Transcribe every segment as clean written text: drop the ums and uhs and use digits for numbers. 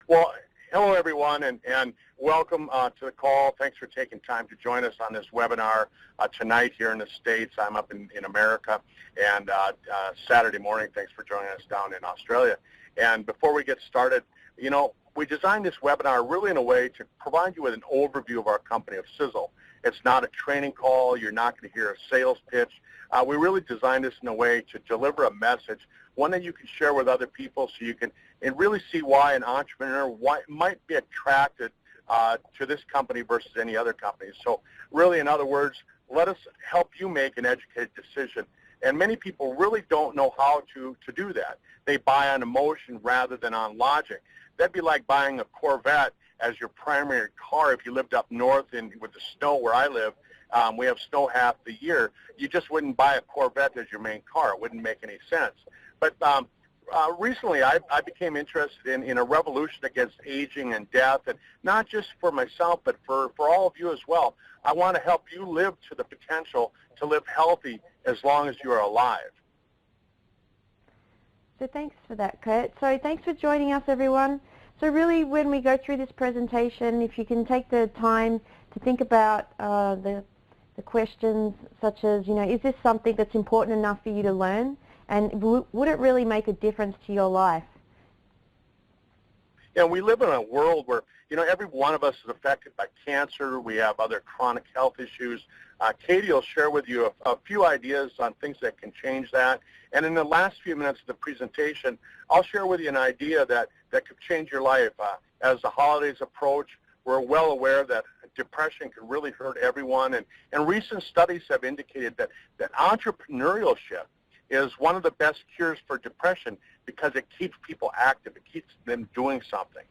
Well, hello everyone, and welcome to the call. Thanks for taking time to join us on this webinar tonight here in the States. I'm up in America, and Saturday morning, thanks for joining us down in Australia. And before we get started, you know, we designed this webinar really in a way to provide you with an overview of our company, of Sisel. It's not a training call. You're not going to hear a sales pitch. We really designed this in a way to deliver a message, one that you can share with other people so you can and really see why an entrepreneur might be attracted to this company versus any other company. So really, in other words, let us help you make an educated decision. And many people really don't know how to do that. They buy on emotion rather than on logic. That'd be like buying a Corvette as your primary car if you lived up north with the snow where I live. We have snow half the year. You just wouldn't buy a Corvette as your main car. It wouldn't make any sense. But recently, I became interested in a revolution against aging and death, and not just for myself, but for all of you as well. I want to help you live to the potential to live healthy as long as you are alive. So thanks for that, Kurt. So thanks for joining us, everyone. So really, when we go through this presentation, if you can take the time to think about the questions such as, you know, is this something that's important enough for you to learn? And would it really make a difference to your life? Yeah, we live in a world where, you know, every one of us is affected by cancer. We have other chronic health issues. Katie will share with you a few ideas on things that can change that. And in the last few minutes of the presentation, I'll share with you an idea that could change your life. As the holidays approach, we're well aware that depression can really hurt everyone. And recent studies have indicated that entrepreneurship is one of the best cures for depression because it keeps people active. It keeps them doing something.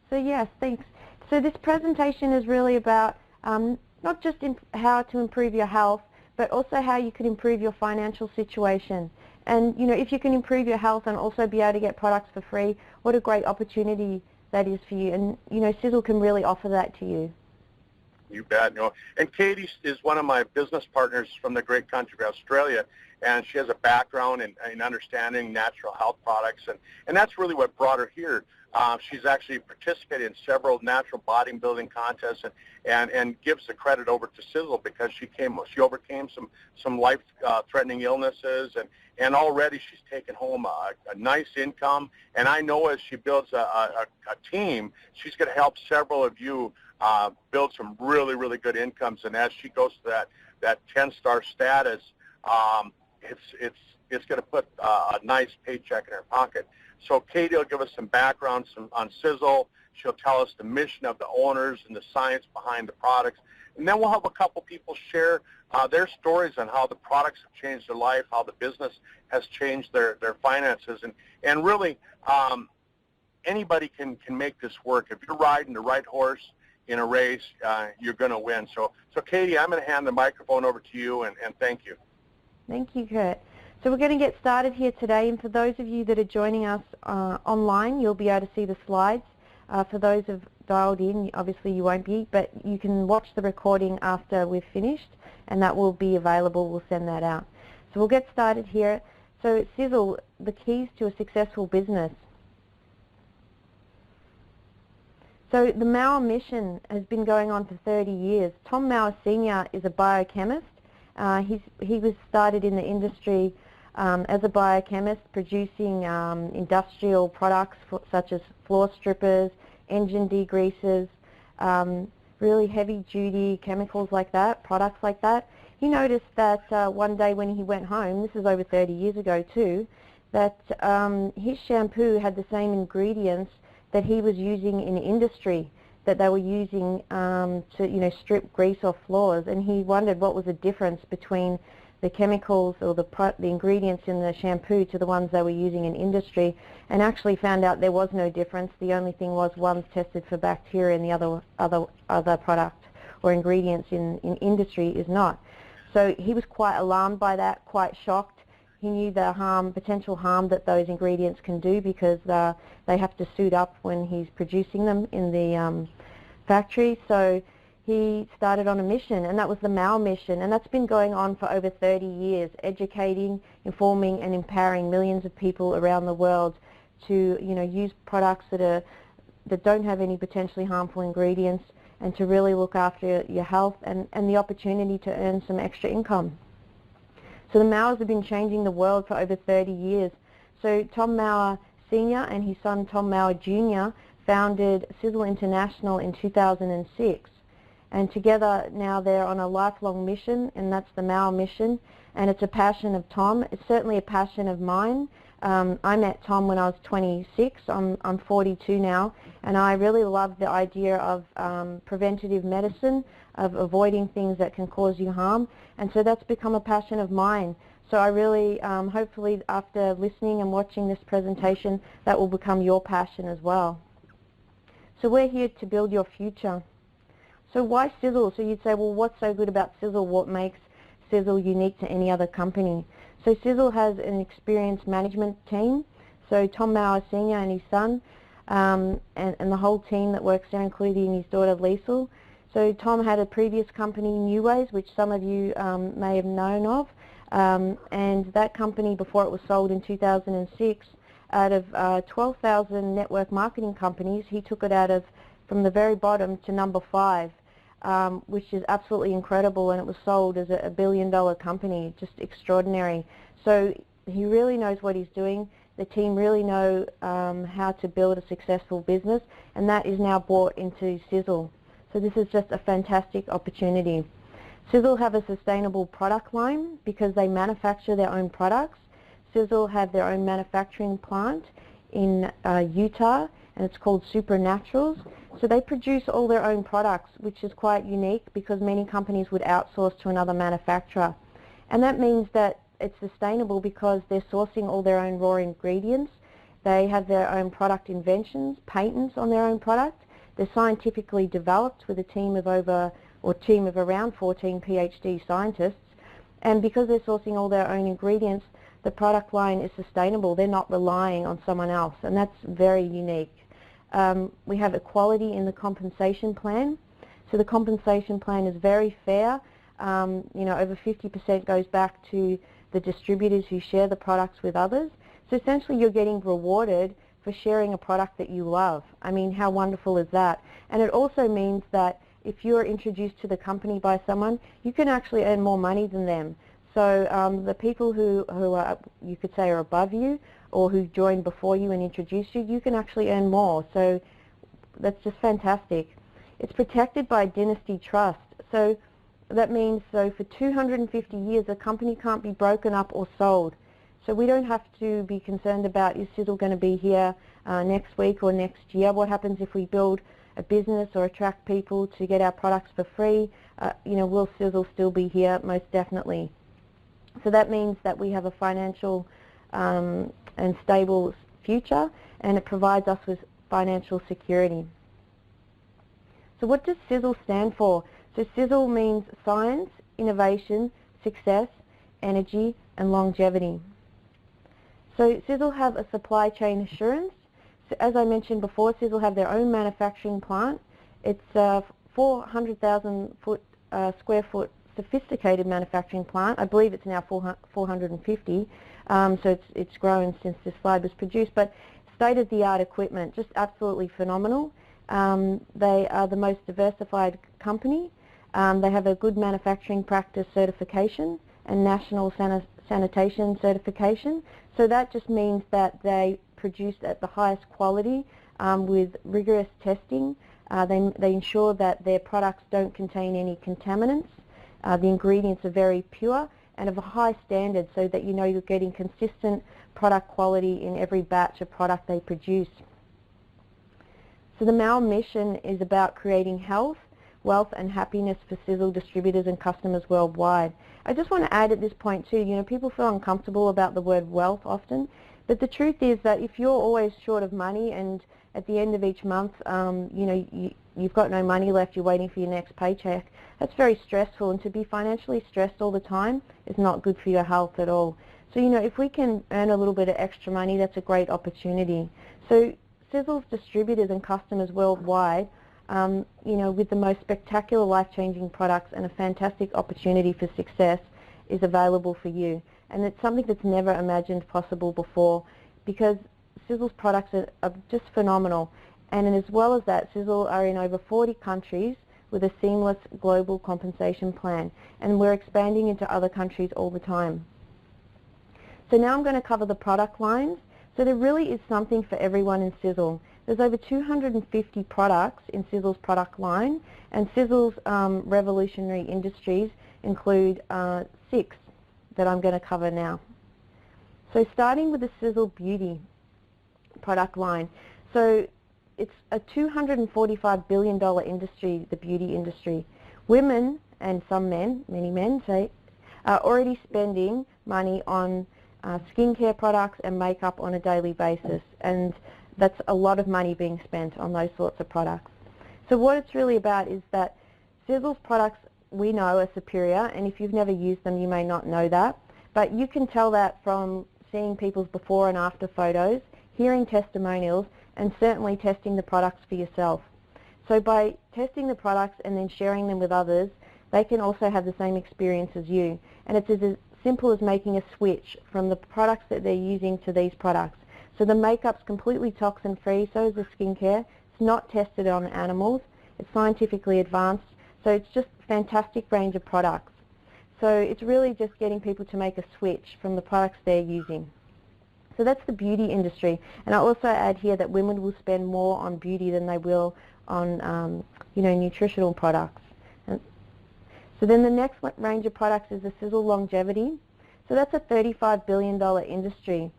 So yes, thanks. So this presentation is really about not just how to improve your health, but also how you can improve your financial situation. And you know, if you can improve your health and also be able to get products for free, what a great opportunity that is for you. And you know, Sisel can really offer that to you. You bet. You know, and Katie is one of my business partners from the great country of Australia, and she has a background in understanding natural health products, and that's really what brought her here. She's actually participated in several natural bodybuilding contests and gives the credit over to Sisel because she overcame some life-threatening illnesses, and already she's taken home a nice income. And I know as she builds a team, she's going to help several of you build some really, really good incomes. And as she goes to that 10-star status, it's going to put a nice paycheck in her pocket. So Katie will give us some background on Sisel. She'll tell us the mission of the owners and the science behind the products. And then we'll have a couple people share their stories on how the products have changed their life, how the business has changed their finances. And really, anybody can make this work. If you're riding the right horse in a race, you're going to win. So Katie, I'm going to hand the microphone over to you, and thank you. Thank you, Kurt. So we're going to get started here today, and for those of you that are joining us online, you'll be able to see the slides. For those who have dialed in, obviously you won't be, but you can watch the recording after we've finished, and that will be available. We'll send that out. So we'll get started here. So Sisel, the keys to a successful business. So the Mauer mission has been going on for 30 years. Tom Mauer Sr. is a biochemist. He was started in the industry as a biochemist, producing industrial products such as floor strippers, engine degreasers, really heavy-duty chemicals like that, products like that. He noticed that one day when he went home, this is over 30 years ago too, that his shampoo had the same ingredients that he was using in industry, that they were using to strip grease off floors, and he wondered what was the difference between the chemicals or the ingredients in the shampoo to the ones they were using in industry, and actually found out there was no difference. The only thing was one's tested for bacteria and the other product or ingredients in industry is not. So he was quite alarmed by that, quite shocked. He knew the potential harm that those ingredients can do because they have to suit up when he's producing them in the factory. So he started on a mission, and that was the Mauer mission, and that's been going on for over 30 years, educating, informing and empowering millions of people around the world to, use products that don't have any potentially harmful ingredients, and to really look after your health and the opportunity to earn some extra income. So the Mauers have been changing the world for over 30 years. So Tom Mauer Sr. and his son Tom Mauer Jr. founded Sisel International in 2006. And together now they're on a lifelong mission, and that's the Mauer mission. And it's a passion of Tom. It's certainly a passion of mine. I met Tom when I was 26. I'm 42 now, and I really love the idea of preventative medicine, of avoiding things that can cause you harm, and so that's become a passion of mine. So I really, hopefully after listening and watching this presentation, that will become your passion as well. So we're here to build your future. So why Sisel? So you'd say, well, what's so good about Sisel? What makes Sisel unique to any other company? So Sisel has an experienced management team. So Tom Mauer Sr. and his son, and the whole team that works there, including his daughter Liesel. So Tom had a previous company, New Ways, which some of you may have known of, and that company, before it was sold in 2006, out of 12,000 network marketing companies, he took it from the very bottom to number 5. Which is absolutely incredible, and it was sold as a billion-dollar company, just extraordinary. So he really knows what he's doing. The team really know how to build a successful business, and that is now brought into Sisel. So this is just a fantastic opportunity. Sisel have a sustainable product line because they manufacture their own products. Sisel have their own manufacturing plant in Utah, and it's called Supernaturals. So they produce all their own products, which is quite unique because many companies would outsource to another manufacturer. And that means that it's sustainable because they're sourcing all their own raw ingredients. They have their own product inventions, patents on their own product. They're scientifically developed with a team of around 14 PhD scientists. And because they're sourcing all their own ingredients, the product line is sustainable. They're not relying on someone else, and that's very unique. We have equality in the compensation plan. So the compensation plan is very fair. Over 50% goes back to the distributors who share the products with others. So essentially you're getting rewarded for sharing a product that you love. I mean, how wonderful is that? And it also means that if you're introduced to the company by someone, you can actually earn more money than them. So the people who are, you could say, are above you, or who joined before you and introduced you, you can actually earn more. So that's just fantastic. It's protected by dynasty trust. So that means, so for 250 years, a company can't be broken up or sold. So we don't have to be concerned about, is Sisel going to be here next week or next year? What happens if we build a business or attract people to get our products for free? Will Sisel still be here? Most definitely. So that means that we have a financial and stable future, and it provides us with financial security. So what does Sisel stand for? So Sisel means science, innovation, success, energy, and longevity. So Sisel have a supply chain assurance. So as I mentioned before, Sisel have their own manufacturing plant. It's a 400,000 square foot sophisticated manufacturing plant. I believe it's now 450, so it's grown since this slide was produced, but state-of-the-art equipment, just absolutely phenomenal. They are the most diversified company. They have a good manufacturing practice certification and national sanitation certification, so that just means that they produce at the highest quality with rigorous testing. They ensure that their products don't contain any contaminants. The ingredients are very pure and of a high standard, so that you know you're getting consistent product quality in every batch of product they produce. So the Mauer mission is about creating health, wealth and happiness for Sisel distributors and customers worldwide. I just want to add at this point too, people feel uncomfortable about the word wealth often, but the truth is that if you're always short of money and at the end of each month, you've got no money left, you're waiting for your next paycheck, that's very stressful, and to be financially stressed all the time is not good for your health at all. So, if we can earn a little bit of extra money, that's a great opportunity. So Sisel's distributors and customers worldwide, with the most spectacular life-changing products and a fantastic opportunity for success is available for you. And it's something that's never imagined possible before, because Sisel's products are just phenomenal. And as well as that, Sisel are in over 40 countries with a seamless global compensation plan. And we're expanding into other countries all the time. So now I'm going to cover the product lines. So there really is something for everyone in Sisel. There's over 250 products in Sisel's product line, and Sisel's revolutionary industries include 6 that I'm going to cover now. So starting with the Sisel Beauty product line. So it's a $245 billion industry, the beauty industry. Women, and some men, many men say, are already spending money on skincare products and makeup on a daily basis, and that's a lot of money being spent on those sorts of products. So what it's really about is that Sisel's products we know are superior, and if you've never used them you may not know that, but you can tell that from seeing people's before and after photos, hearing testimonials, and certainly testing the products for yourself. So by testing the products and then sharing them with others, they can also have the same experience as you. And it's as simple as making a switch from the products that they're using to these products. So the makeup's completely toxin-free, so is the skincare. It's not tested on animals. It's scientifically advanced. So it's just a fantastic range of products. So it's really just getting people to make a switch from the products they're using. So that's the beauty industry. And I also add here that women will spend more on beauty than they will on nutritional products. So then the next range of products is the Sisel Longevity. So that's a $35 billion industry.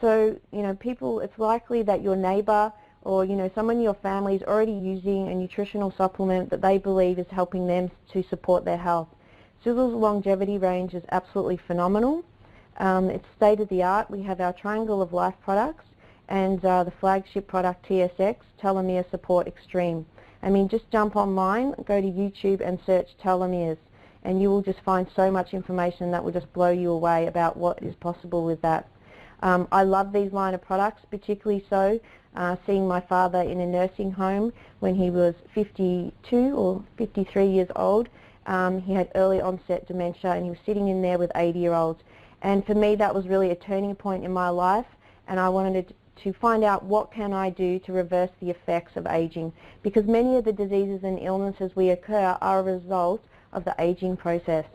So, people, it's likely that your neighbor or, someone in your family is already using a nutritional supplement that they believe is helping them to support their health. Sisel's Longevity range is absolutely phenomenal. It's state-of-the-art. We have our Triangle of Life products and the flagship product TSX, Telomere Support Extreme. I mean, just jump online, go to YouTube and search telomeres, and you will just find so much information that will just blow you away about what is possible with that. I love these line of products, particularly so seeing my father in a nursing home when he was 52 or 53 years old. He had early onset dementia and he was sitting in there with 80-year-olds. And for me that was really a turning point in my life, and I wanted to find out what can I do to reverse the effects of aging, because many of the diseases and illnesses we occur are a result of the aging process.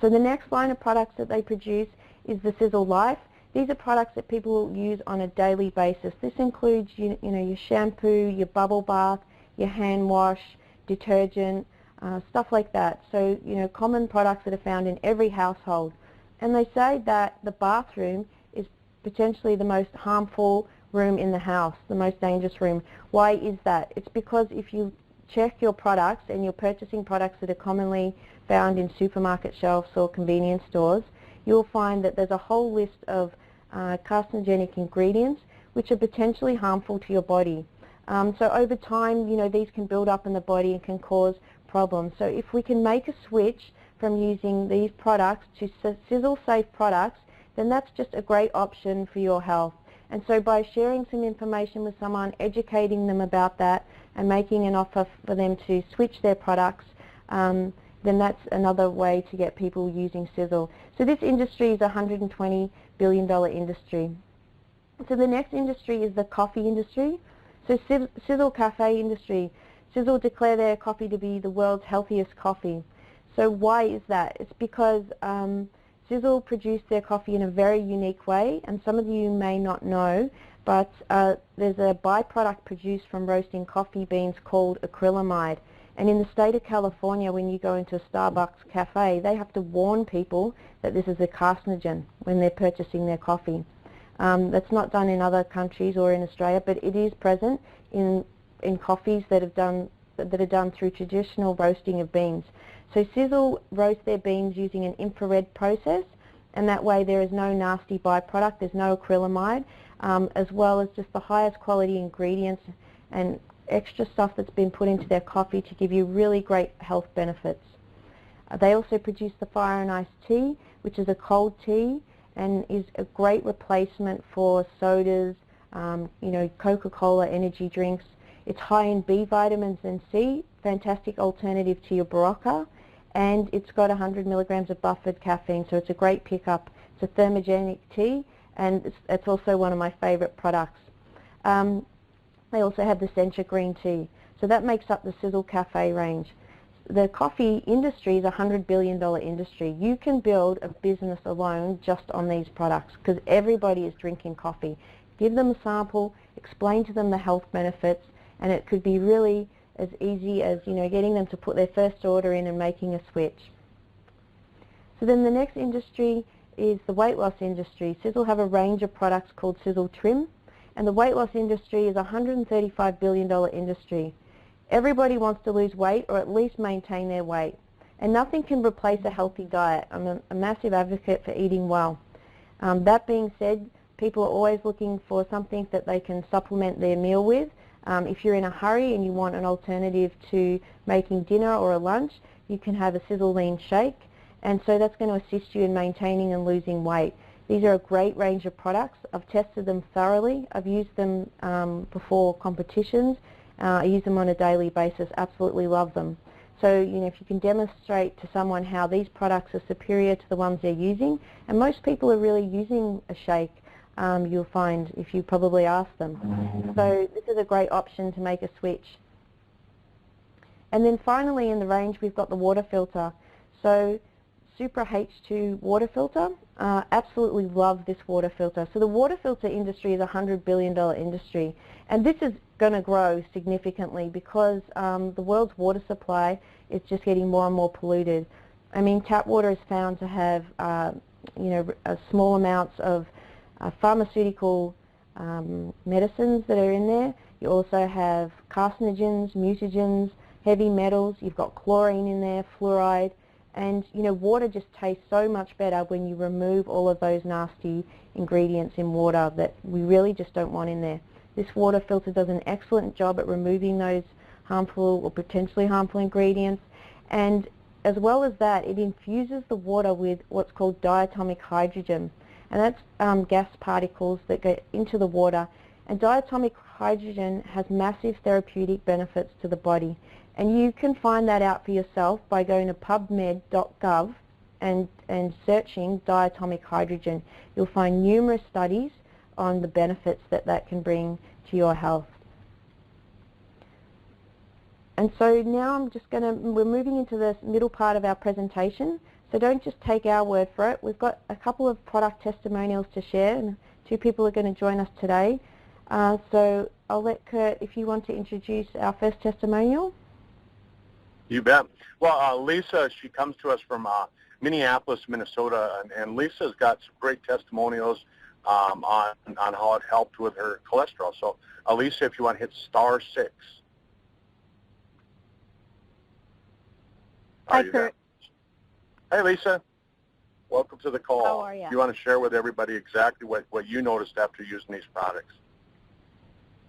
So the next line of products that they produce is the Sisel Life. These are products that people use on a daily basis. This includes your shampoo, your bubble bath, your hand wash, detergent, stuff like that. So common products that are found in every household. And they say that the bathroom is potentially the most harmful room in the house, the most dangerous room. Why is that? It's because if you check your products and you're purchasing products that are commonly found in supermarket shelves or convenience stores, you'll find that there's a whole list of carcinogenic ingredients which are potentially harmful to your body. So over time, these can build up in the body and can cause problems. So if we can make a switch from using these products to Sisel safe products, then that's just a great option for your health. And so by sharing some information with someone, educating them about that, and making an offer for them to switch their products, then that's another way to get people using Sisel. So this industry is a $120 billion industry. So the next industry is the coffee industry. So Sisel Cafe industry. Sisel declare their coffee to be the world's healthiest coffee. So why is that? It's because Sisel produce their coffee in a very unique way, and some of you may not know, but there's a byproduct produced from roasting coffee beans called acrylamide. And in the state of California, when you go into a Starbucks cafe, they have to warn people that this is a carcinogen when they're purchasing their coffee. That's not done in other countries or in Australia, but it is present in coffees that are done through traditional roasting of beans. So Sisel roast their beans using an infrared process, and that way there is no nasty byproduct, there's no acrylamide, as well as just the highest quality ingredients and extra stuff that's been put into their coffee to give you really great health benefits. They also produce the Fire and Ice tea, which is a cold tea and is a great replacement for sodas, Coca-Cola energy drinks. It's high in B vitamins and C, fantastic alternative to your Barocca, and it's got 100 milligrams of buffered caffeine, so it's a great pickup. It's a thermogenic tea, and it's also one of my favorite products. They also have the Sencha green tea, so that makes up the Sisel Cafe range. The coffee industry is a $100 billion industry. You can build a business alone just on these products because everybody is drinking coffee. Give them a sample, explain to them the health benefits, and it could be really as easy as, you know, getting them to put their first order in and making a switch. So then the next industry is the weight loss industry. Sisel have a range of products called Sisel Trim, and the weight loss industry is a $135 billion industry. Everybody wants to lose weight or at least maintain their weight, and nothing can replace a healthy diet. I'm a massive advocate for eating well. That being said, people are always looking for something that they can supplement their meal with. If you're in a hurry and you want an alternative to making dinner or a lunch, you can have a Sisel Lean Shake, and so that's going to assist you in maintaining and losing weight. These are a great range of products. I've tested them thoroughly. I've used them before competitions. I use them on a daily basis, absolutely love them. So, you know, if you can demonstrate to someone how these products are superior to the ones they're using, and most people are really using a shake, you'll find if you probably ask them. So this is a great option to make a switch. And then finally in the range we've got the water filter. So Supra H2 water filter, absolutely love this water filter. So the water filter industry is a $100 billion industry, and this is going to grow significantly because the world's water supply is just getting more and more polluted. I mean, tap water is found to have you know, small amounts of pharmaceutical medicines that are in there. You also have carcinogens, mutagens, heavy metals. You've got chlorine in there, fluoride, and you know, water just tastes so much better when you remove all of those nasty ingredients in water that we really just don't want in there. This water filter does an excellent job at removing those harmful or potentially harmful ingredients, and as well as that, it infuses the water with what's called diatomic hydrogen, and that's gas particles that go into the water, and diatomic hydrogen has massive therapeutic benefits to the body, and you can find that out for yourself by going to pubmed.gov and searching diatomic hydrogen. You'll find numerous studies on the benefits that that can bring to your health. And so now we're moving into the middle part of our presentation, so don't just take our word for it. We've got a couple of product testimonials to share, and two people are going to join us today. So I'll let Kurt, if you want to introduce our first testimonial. You bet. Well, Lisa, she comes to us from Minneapolis, Minnesota, and Lisa's got some great testimonials on how it helped with her cholesterol. So, Lisa, if you want to hit *6. Hi, Kurt. Hey, Lisa. Welcome to the call. How are you? You want to share with everybody exactly what you noticed after using these products?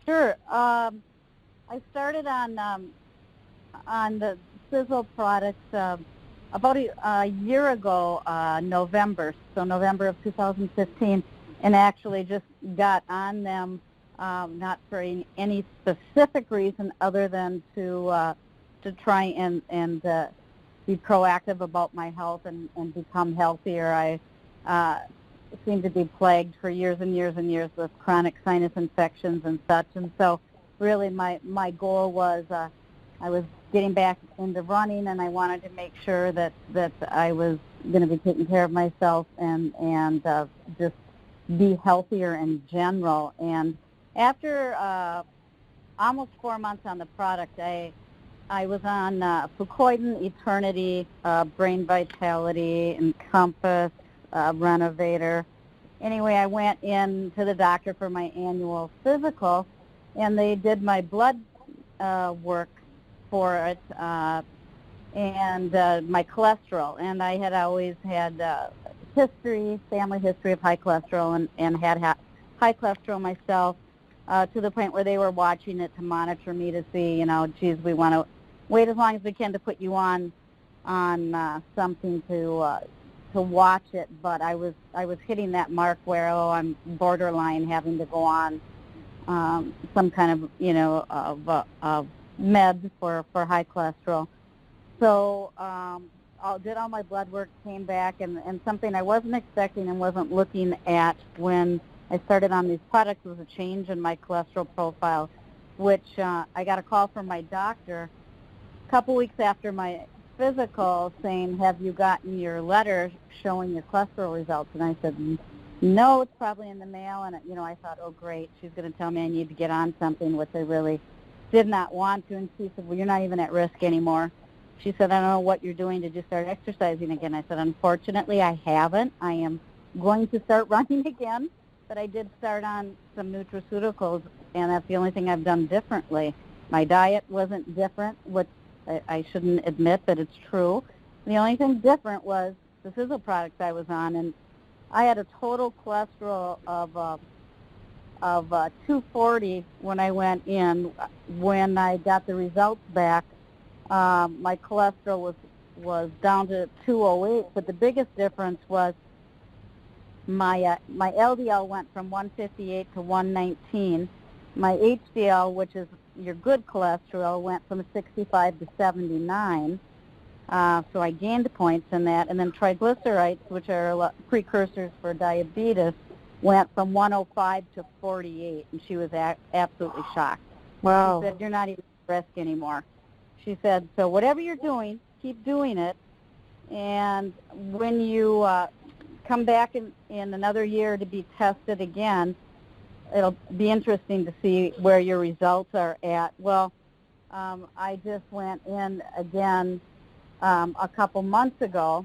Sure. I started on the Sisel products about a year ago, November of 2015, and actually just got on them not for any specific reason other than to try and be proactive about my health and become healthier. I seemed to be plagued for years and years and years with chronic sinus infections and such, and so really my goal was I was getting back into running, and I wanted to make sure that I was going to be taking care of myself and just be healthier in general. And after almost 4 months on the product, I was on Fucoidan, Eternity, Brain Vitality, Encompass, Renovator. Anyway, I went in to the doctor for my annual physical, and they did my blood work for it and my cholesterol. And I had always had family history of high cholesterol, and had high cholesterol myself to the point where they were watching it to monitor me to see, geez, we want to wait as long as we can to put you on something to watch it. But I was hitting that mark where I'm borderline having to go on some kind of meds for high cholesterol. So did all my blood work, came back, and something I wasn't expecting and wasn't looking at when I started on these products was a change in my cholesterol profile, which I got a call from my doctor a couple weeks after my physical saying, have you gotten your letter showing your cholesterol results? And I said, no, it's probably in the mail. And, I thought, oh, great, she's going to tell me I need to get on something, which I really did not want to. And she said, well, you're not even at risk anymore. She said, I don't know what you're doing. Did you start exercising again? I said, unfortunately, I haven't. I am going to start running again, but I did start on some nutraceuticals, and that's the only thing I've done differently. My diet wasn't different, which I shouldn't admit, but it's true. The only thing different was the Sisel products I was on, and I had a total cholesterol of 240 when I went in. When I got the results back, my cholesterol was down to 208, but the biggest difference was my LDL went from 158 to 119. My HDL, which is your good cholesterol, went from 65 to 79. So I gained points in that. And then triglycerides, which are precursors for diabetes, went from 105 to 48. And she was absolutely shocked. Wow. She said, you're not even at risk anymore. She said, so whatever you're doing, keep doing it. And when you come back in another year to be tested again, it'll be interesting to see where your results are at. Well, I just went in again a couple months ago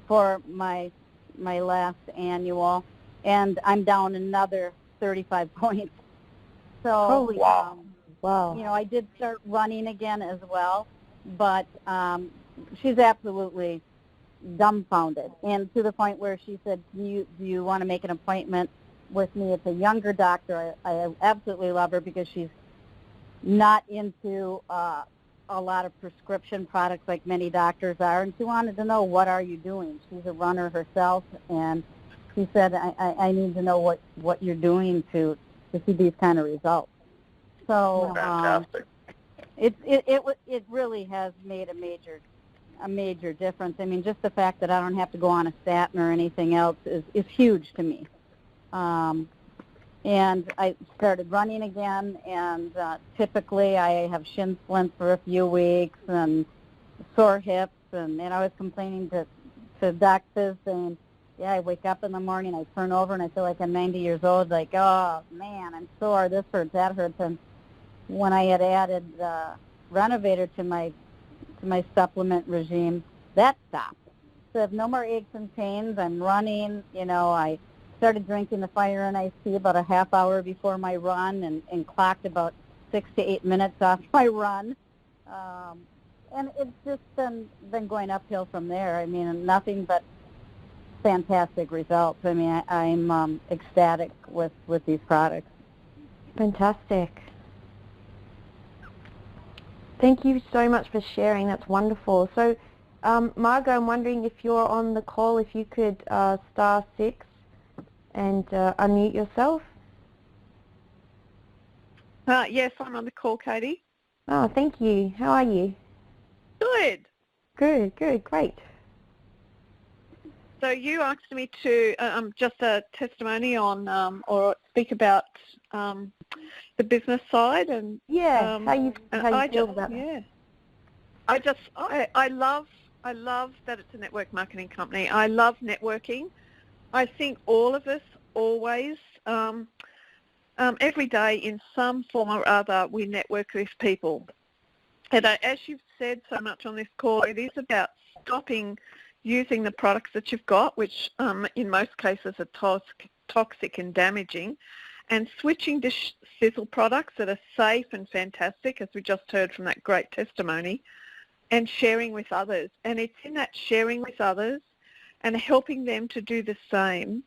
for my last annual, and I'm down another 35 points. So, Holy wow. I did start running again as well, but she's absolutely dumbfounded, and to the point where she said, do you want to make an appointment with me? It's a younger doctor. I absolutely love her because she's not into a lot of prescription products like many doctors are, and she wanted to know, what are you doing? She's a runner herself, and she said, I need to know what you're doing to see these kind of results. So fantastic. It really has made a major difference. I mean, just the fact that I don't have to go on a statin or anything else is huge to me. And I started running again, and typically I have shin splints for a few weeks and sore hips, and I was complaining to Doc Fizz saying, yeah, I wake up in the morning, I turn over, and I feel like I'm 90 years old, like, oh, man, I'm sore, this hurts, that hurts. And when I had added Renovator to my supplement regime, that stopped. So I have no more aches and pains. I'm running. I started drinking the Fire and Ice Tea about a half hour before my run, and clocked about 6 to 8 minutes off my run. And it's just been going uphill from there. I mean, nothing but fantastic results. I mean, I'm ecstatic with these products. Fantastic. Thank you so much for sharing. That's wonderful. So, Margot, I'm wondering if you're on the call, if you could star 6 and unmute yourself. Yes, I'm on the call, Katie. Oh, thank you. How are you? Good. Good, great. So you asked me to just a testimony on or speak about the business side, and how you feel about that. Yeah, I love that it's a network marketing company. I love networking. I think all of us always every day in some form or other we network with people. And as you've said so much on this call, it is about stopping using the products that you've got, which in most cases are toxic and damaging, and switching to Sisel products that are safe and fantastic, as we just heard from that great testimony, and sharing with others. And it's in that sharing with others and helping them to do the same,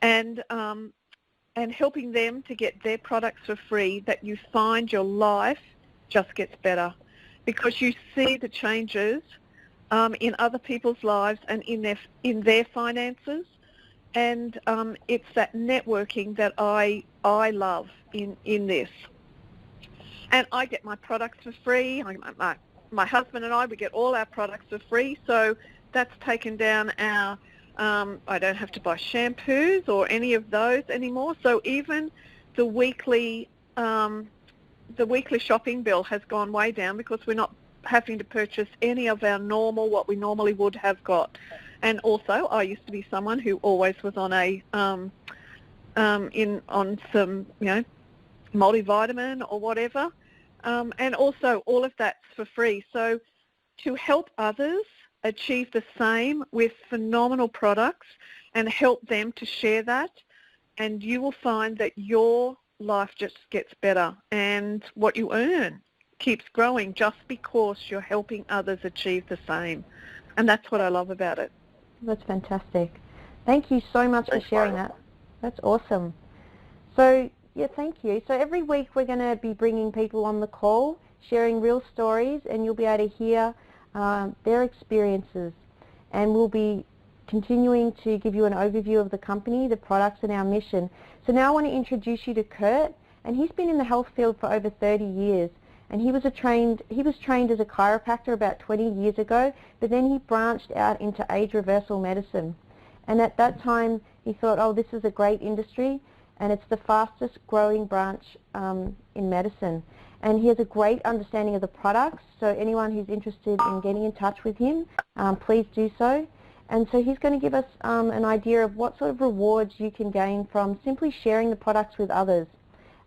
and helping them to get their products for free, that you find your life just gets better, because you see the changes in other people's lives and in their finances, and it's that networking that I love in this. And I get my products for free. I get my my husband and I, we get all our products for free, so that's taken down our, I don't have to buy shampoos or any of those anymore. So even the weekly shopping bill has gone way down because we're not having to purchase any of our what we normally would have got. And also, I used to be someone who always was on on some, multivitamin or whatever. And also, all of that's for free. So to help others achieve the same with phenomenal products and help them to share that, and you will find that your life just gets better and what you earn keeps growing just because you're helping others achieve the same. And that's what I love about it. That's fantastic. Thank you so much Thanks, for sharing Margaret. that. That's awesome. So, yeah, thank you. So every week we're going to be bringing people on the call, sharing real stories, and you'll be able to hear their experiences. And we'll be continuing to give you an overview of the company, the products, and our mission. So now I want to introduce you to Kurt, and he's been in the health field for over 30 years. And he was trained as a chiropractor about 20 years ago, but then he branched out into age reversal medicine. And at that time, he thought, oh, this is a great industry, and it's the fastest growing branch in medicine. And he has a great understanding of the products, so anyone who's interested in getting in touch with him, please do so. And so he's going to give us an idea of what sort of rewards you can gain from simply sharing the products with others.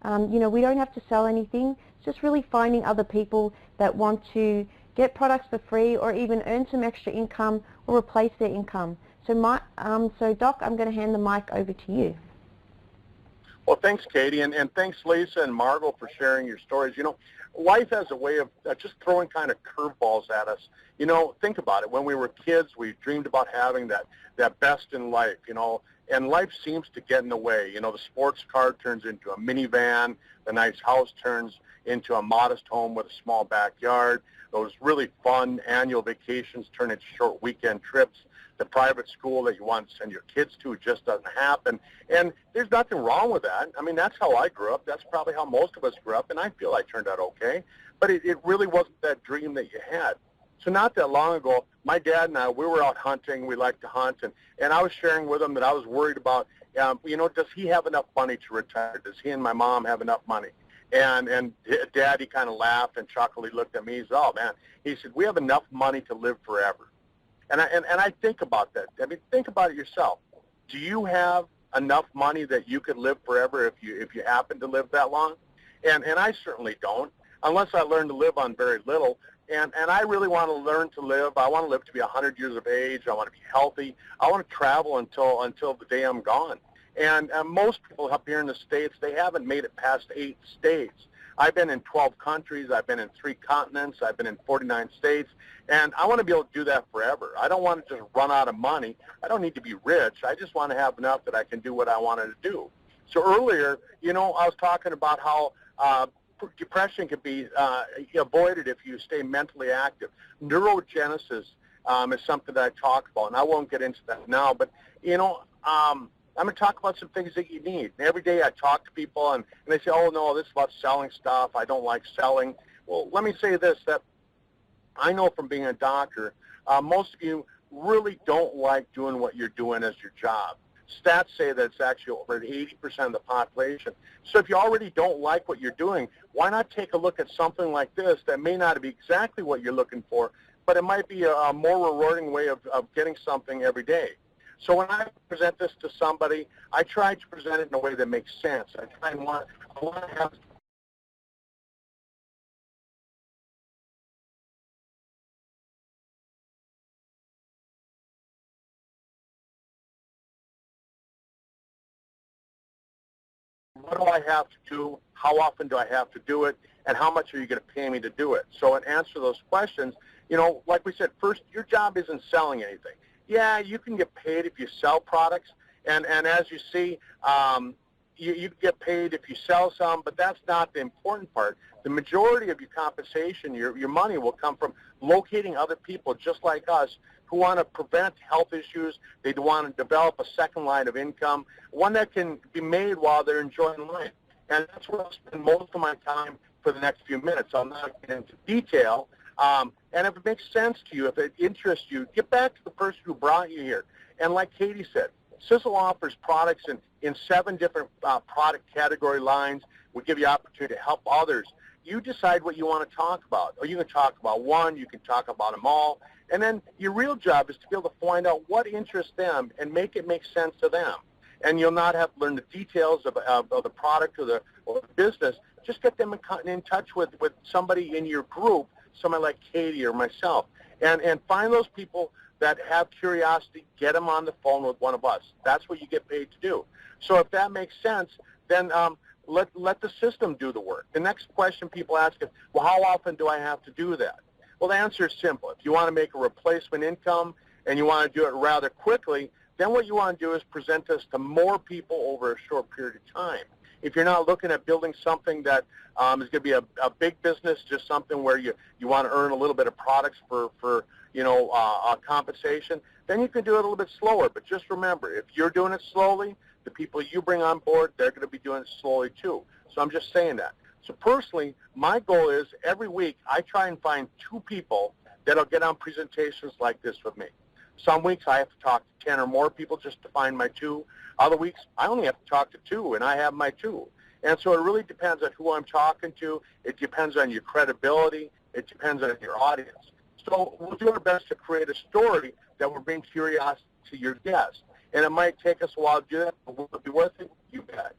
We don't have to sell anything. It's just really finding other people that want to get products for free or even earn some extra income or replace their income. So, Doc, I'm going to hand the mic over to you. Well, thanks, Katie, and thanks, Lisa and Margot, for sharing your stories. Life has a way of just throwing kind of curveballs at us. Think about it. When we were kids, we dreamed about having that best in life, and life seems to get in the way. The sports car turns into a minivan, the nice house turns into a modest home with a small backyard, those really fun annual vacations turn into short weekend trips, the private school that you want to send your kids to just doesn't happen. And there's nothing wrong with that. I mean, that's how I grew up. That's probably how most of us grew up, and I feel I turned out okay. But it really wasn't that dream that you had. So not that long ago, my dad and I, we were out hunting. We liked to hunt, and I was sharing with him that I was worried about, does he have enough money to retire? Does he and my mom have enough money? And Dad, he kind of laughed and chuckled. He looked at me. He said, oh, man. He said, we have enough money to live forever. And I think about that. I mean, think about it yourself. Do you have enough money that you could live forever if you happen to live that long? And I certainly don't, unless I learn to live on very little. And I really want to learn to live. I want to live to be 100 years of age. I want to be healthy. I want to travel until the day I'm gone. And most people up here in the States, they haven't made it past 8 states. I've been in 12 countries. I've been in 3 continents. I've been in 49 states. And I want to be able to do that forever. I don't want to just run out of money. I don't need to be rich. I just want to have enough that I can do what I wanted to do. So earlier, I was talking about how depression can be avoided if you stay mentally active. Neurogenesis is something that I talk about, and I won't get into that now. But, I'm going to talk about some things that you need. And every day I talk to people, and they say, oh, no, this is about selling stuff. I don't like selling. Well, let me say this, that I know from being a doctor, most of you really don't like doing what you're doing as your job. Stats say that it's actually over 80% of the population. So if you already don't like what you're doing, why not take a look at something like this that may not be exactly what you're looking for, but it might be a more rewarding way of getting something every day. So when I present this to somebody, I try to present it in a way that makes sense. I want to have what do I have to do, how often do I have to do it, and how much are you going to pay me to do it? So in answer to those questions, like we said, first, your job isn't selling anything. Yeah, you can get paid if you sell products, and as you see, you get paid if you sell some, but that's not the important part. The majority of your compensation, your money, will come from locating other people just like us who want to prevent health issues. They want to develop a second line of income, one that can be made while they're enjoying life. And that's where I'll spend most of my time for the next few minutes. I'm not going into detail, And if it makes sense to you, if it interests you, get back to the person who brought you here. And like Katie said, Sisel offers products in 7 different product category lines. We give you opportunity to help others. You decide what you want to talk about. Or you can talk about one, you can talk about them all. And then your real job is to be able to find out what interests them and make it make sense to them. And you'll not have to learn the details of the product or the business. Just get them in touch with somebody in your group, somebody like Katie or myself. And find those people that have curiosity, get them on the phone with one of us. That's what you get paid to do. So if that makes sense, then let the system do the work. The next question people ask is, well, how often do I have to do that? Well, the answer is simple. If you want to make a replacement income and you want to do it rather quickly, then what you want to do is present this to more people over a short period of time. If you're not looking at building something that is going to be a big business, just something where you want to earn a little bit of products for compensation, then you can do it a little bit slower. But just remember, if you're doing it slowly, the people you bring on board, they're going to be doing it slowly too. So I'm just saying that. So personally, my goal is every week I try and find 2 people that'll get on presentations like this with me. Some weeks I have to talk to 10 or more people just to find my 2. Other weeks I only have to talk to 2, and I have my 2. And so it really depends on who I'm talking to. It depends on your credibility. It depends on your audience. So we'll do our best to create a story that will bring curiosity to your guests. And it might take us a while to do that, but will it be worth it? You bet.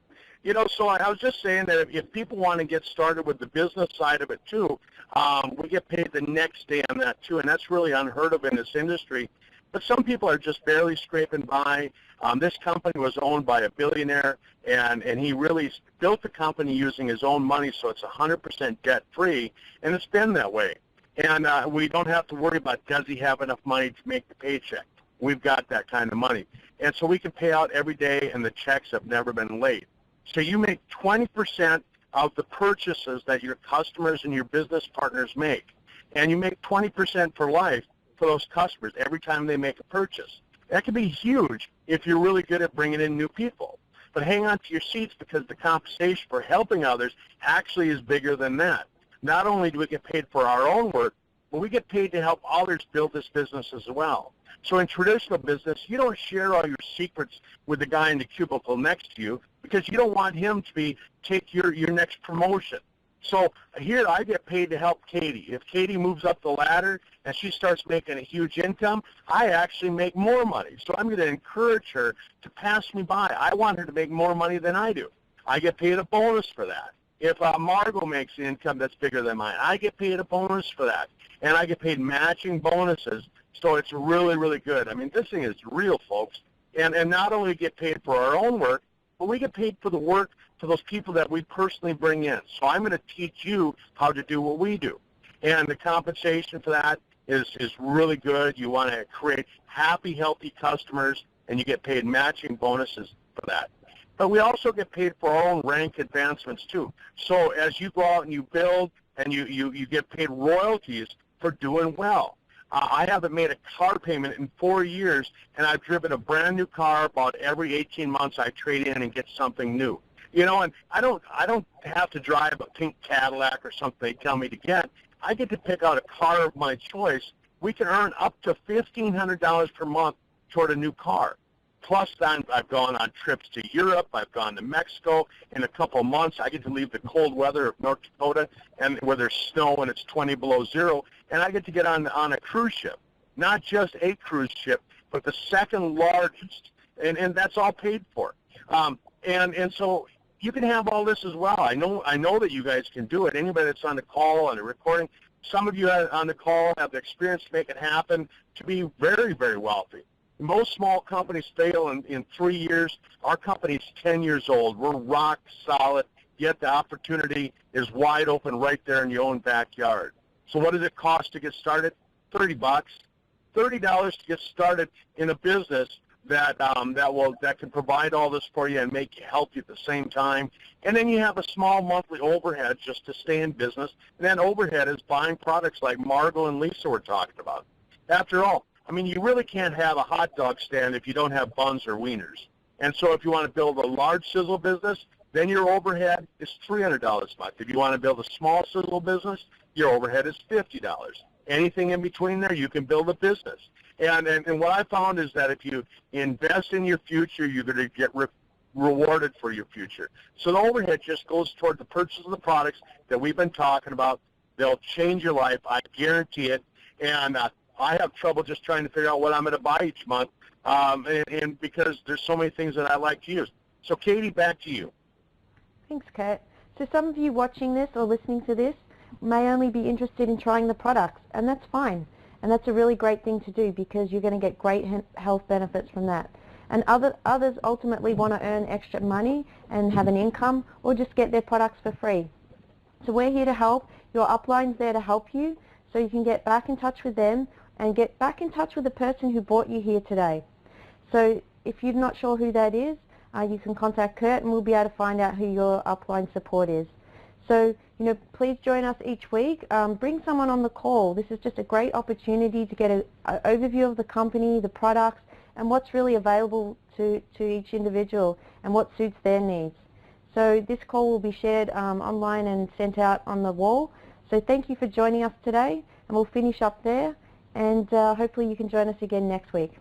So I was just saying that if people want to get started with the business side of it too, we get paid the next day on that too, and that's really unheard of in this industry. But some people are just barely scraping by. This company was owned by a billionaire, and he really built the company using his own money, so it's 100% debt-free, and it's been that way. And we don't have to worry about does he have enough money to make the paycheck. We've got that kind of money. And so we can pay out every day, and the checks have never been late. So you make 20% of the purchases that your customers and your business partners make. And you make 20% for life for those customers every time they make a purchase. That can be huge if you're really good at bringing in new people. But hang on to your seats, because the compensation for helping others actually is bigger than that. Not only do we get paid for our own work, but we get paid to help others build this business as well. So in traditional business, you don't share all your secrets with the guy in the cubicle next to you, because you don't want him to take your next promotion. So here I get paid to help Katie. If Katie moves up the ladder and she starts making a huge income, I actually make more money. So I'm going to encourage her to pass me by. I want her to make more money than I do. I get paid a bonus for that. If Margot makes an income that's bigger than mine, I get paid a bonus for that. And I get paid matching bonuses. So it's really, really good. I mean, this thing is real, folks. And not only get paid for our own work, but we get paid for the work for those people that we personally bring in. So I'm going to teach you how to do what we do. And the compensation for that is really good. You want to create happy, healthy customers, and you get paid matching bonuses for that. But we also get paid for our own rank advancements, too. So as you go out and you build, and you get paid royalties for doing well. I haven't made a car payment in 4 years, and I've driven a brand new car about every 18 months. I trade in and get something new. And I don't have to drive a pink Cadillac or something they tell me to get. I get to pick out a car of my choice. We can earn up to $1,500 per month toward a new car. Plus, then I've gone on trips to Europe. I've gone to Mexico. In a couple of months, I get to leave the cold weather of North Dakota, and where there's snow and it's 20 below zero, and I get to get on a cruise ship. Not just a cruise ship, but the second largest, and that's all paid for. And so you can have all this as well. I know that you guys can do it. Anybody that's on the call, on the recording, some of you on the call have the experience to make it happen, to be very, very wealthy. Most small companies fail in 3 years. Our company's 10 years old. We're rock solid, yet the opportunity is wide open right there in your own backyard. So what does it cost to get started? $30. $30 to get started in a business that can provide all this for you and make you healthy at the same time. And then you have a small monthly overhead just to stay in business. And that overhead is buying products like Margot and Lisa were talking about. After all, I mean, you really can't have a hot dog stand if you don't have buns or wieners. And so if you want to build a large Sisel business, then your overhead is $300 a month. If you want to build a small Sisel business, your overhead is $50. Anything in between there, you can build a business. And what I found is that if you invest in your future, you're going to get rewarded for your future. So the overhead just goes toward the purchase of the products that we've been talking about. They'll change your life, I guarantee it. And I have trouble just trying to figure out what I'm going to buy each month, and because there's so many things that I like to use. So Katie, back to you. Thanks, Kurt. So some of you watching this or listening to this may only be interested in trying the products, and that's fine. And that's a really great thing to do because you're going to get great health benefits from that. And others ultimately want to earn extra money and have an income or just get their products for free. So we're here to help. Your upline's there to help you so you can get back in touch with them and get back in touch with the person who brought you here today. So if you're not sure who that is, you can contact Kurt and we'll be able to find out who your upline support is. So, please join us each week. Bring someone on the call. This is just a great opportunity to get an overview of the company, the products, and what's really available to each individual and what suits their needs. So this call will be shared online and sent out on the wall. So thank you for joining us today, and we'll finish up there, and hopefully you can join us again next week.